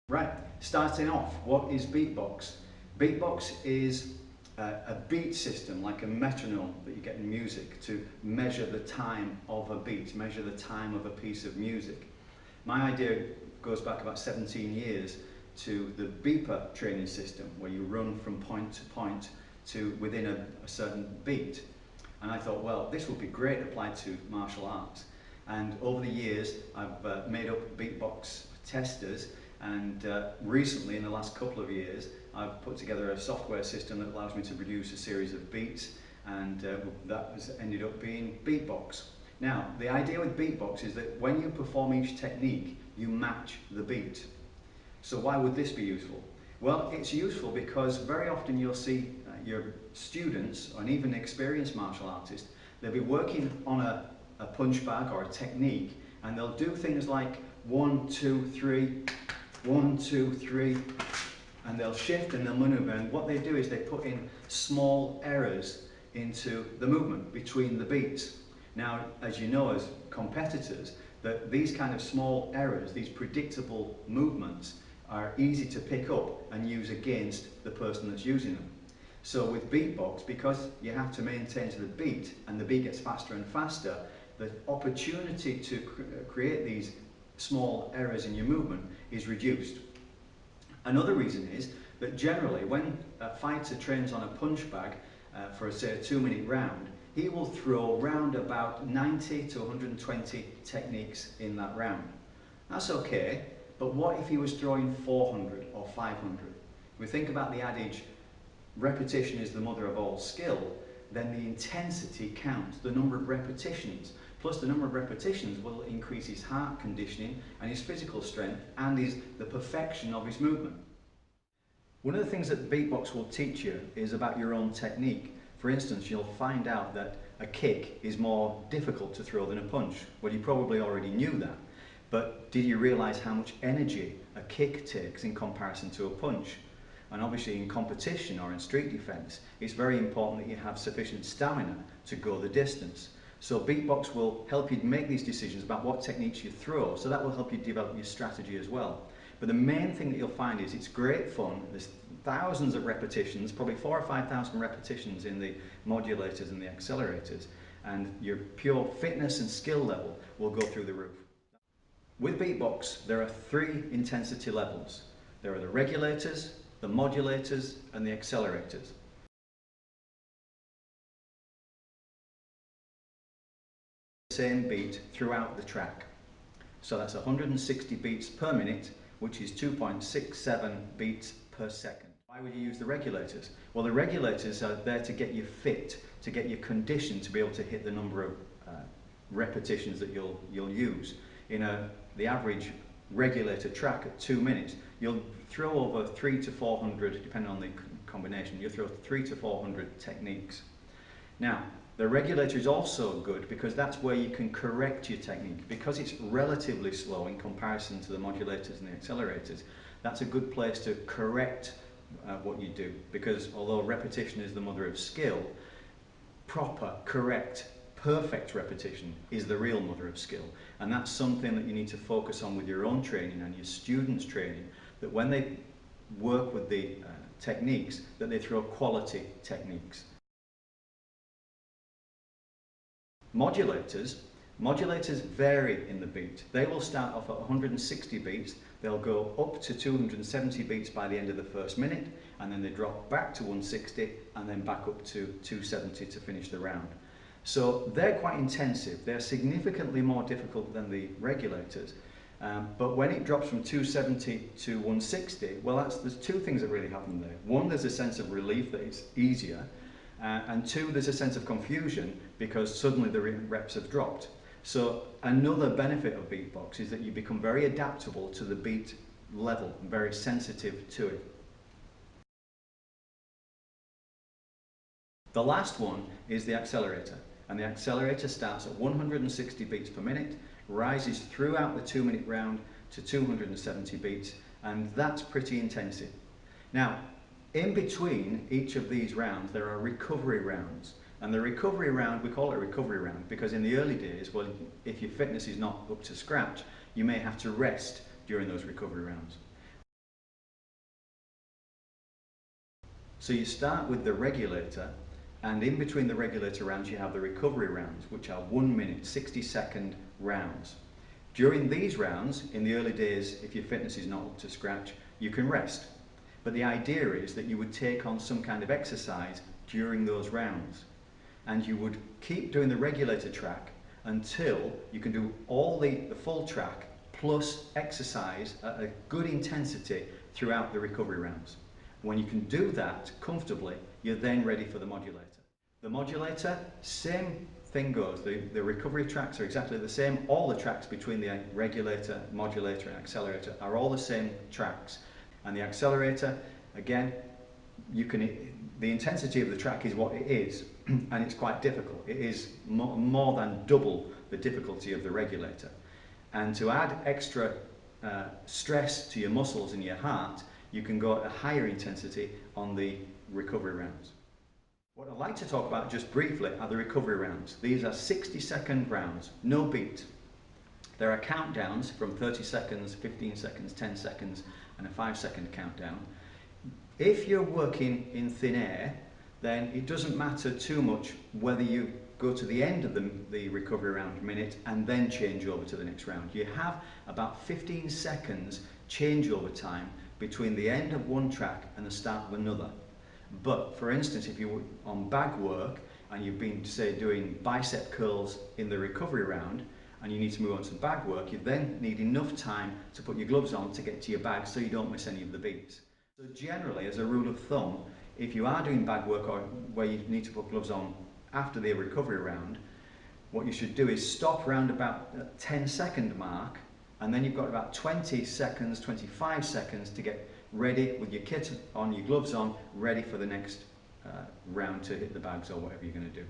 Right, starting off, what is BeatBoXX? BeatBoXX is a beat system, like a metronome that you get in music, to measure the time of a beat, measure the time of a piece of music. My idea goes back about 17 years to the BeatBoXX Training System, where you run from point to point to within a certain beat. And I thought, well, this would be great applied to martial arts. And over the years, I've made up BeatBoXX testers, and recently, in the last couple of years, I've put together a software system that allows me to produce a series of beats, and that has ended up being BeatBoXX. Now, the idea with BeatBoXX is that when you perform each technique, you match the beat. So why would this be useful? Well, it's useful because very often you'll see your students, and even experienced martial artists, they'll be working on a punch bag or a technique, and they'll do things like 1, 2, 3, 1, 2, 3, and they'll shift and they'll maneuver, and what they do is they put in small errors into the movement between the beats. Now, as you know, as competitors, that these kind of small errors, these predictable movements, are easy to pick up and use against the person that's using them. So with BeatBoXX, because you have to maintain to the beat and the beat gets faster and faster, the opportunity to create these small errors in your movement is reduced. Another reason is that generally when a fighter trains on a punch bag for say a 2-minute round, he will throw round about 90 to 120 techniques in that round. That's okay, but what if he was throwing 400 or 500? We think about the adage, repetition is the mother of all skill, then the intensity counts, the number of repetitions. Plus the number of repetitions will increase his heart conditioning and his physical strength and the perfection of his movement. One of the things that BeatBoXX will teach you is about your own technique. For instance, you'll find out that a kick is more difficult to throw than a punch. Well, you probably already knew that, but did you realize how much energy a kick takes in comparison to a punch? And obviously in competition or in street defense, it's very important that you have sufficient stamina to go the distance. So BeatBoXX will help you make these decisions about what techniques you throw, so that will help you develop your strategy as well. But the main thing that you'll find is it's great fun. There's thousands of repetitions, probably 4,000 or 5,000 repetitions in the modulators and the accelerators, and your pure fitness and skill level will go through the roof. With BeatBoXX, there are 3 intensity levels. There are the regulators, the modulators, and the accelerators. Same beat throughout the track. So that's 160 beats per minute, which is 2.67 beats per second. Why would you use the regulators? Well, the regulators are there to get you fit, to get you conditioned to be able to hit the number of repetitions that you'll use. In the average regulator track at 2 minutes, you'll throw over 300 to 400, depending on the combination, you'll throw 300 to 400 techniques. Now, the regulator is also good because that's where you can correct your technique. Because it's relatively slow in comparison to the modulators and the accelerators, that's a good place to correct what you do. Because although repetition is the mother of skill, proper, correct, perfect repetition is the real mother of skill. And that's something that you need to focus on with your own training and your students' training, that when they work with the techniques, that they throw quality techniques. Modulators vary in the beat. They will start off at 160 beats, they'll go up to 270 beats by the end of the first minute, and then they drop back to 160 and then back up to 270 to finish the round. So they're quite intensive. They're significantly more difficult than the regulators. But when it drops from 270 to 160, well, there's 2 things that really happen there. One, there's a sense of relief that it's easier. And 2, there's a sense of confusion because suddenly the reps have dropped. So another benefit of BeatBoXX is that you become very adaptable to the beat level and very sensitive to it. The last one is the accelerator. And the accelerator starts at 160 beats per minute, rises throughout the 2-minute round to 270 beats, and that's pretty intensive. Now, in between each of these rounds, there are recovery rounds. And the recovery round, we call it a recovery round because in the early days, well, if your fitness is not up to scratch, you may have to rest during those recovery rounds. So you start with the regulator, and in between the regulator rounds you have the recovery rounds, which are 1 minute, 60-second rounds. During these rounds, in the early days, if your fitness is not up to scratch, you can rest. But the idea is that you would take on some kind of exercise during those rounds. And you would keep doing the regulator track until you can do all the full track plus exercise at a good intensity throughout the recovery rounds. When you can do that comfortably, you're then ready for the modulator. The modulator, same thing goes. The recovery tracks are exactly the same. All the tracks between the regulator, modulator and accelerator are all the same tracks. And the accelerator, again, the intensity of the track is what it is, and it's quite difficult. It is more than double the difficulty of the regulator. And to add extra stress to your muscles and your heart, you can go at a higher intensity on the recovery rounds. What I'd like to talk about just briefly are the recovery rounds. These are 60-second rounds, no beat. There are countdowns from 30 seconds, 15 seconds, 10 seconds, and a 5-second countdown. If you're working in thin air, then it doesn't matter too much whether you go to the end of the recovery round minute and then change over to the next round. You have about 15 seconds changeover time between the end of one track and the start of another. But for instance, if you're on bag work and you've been, say, doing bicep curls in the recovery round and you need to move on to bag work, you then need enough time to put your gloves on to get to your bag so you don't miss any of the beats. So generally, as a rule of thumb, if you are doing bag work or where you need to put gloves on after the recovery round, what you should do is stop around about the 10-second mark, and then you've got about 20 seconds, 25 seconds to get ready with your kit on, your gloves on, ready for the next round to hit the bags or whatever you're going to do.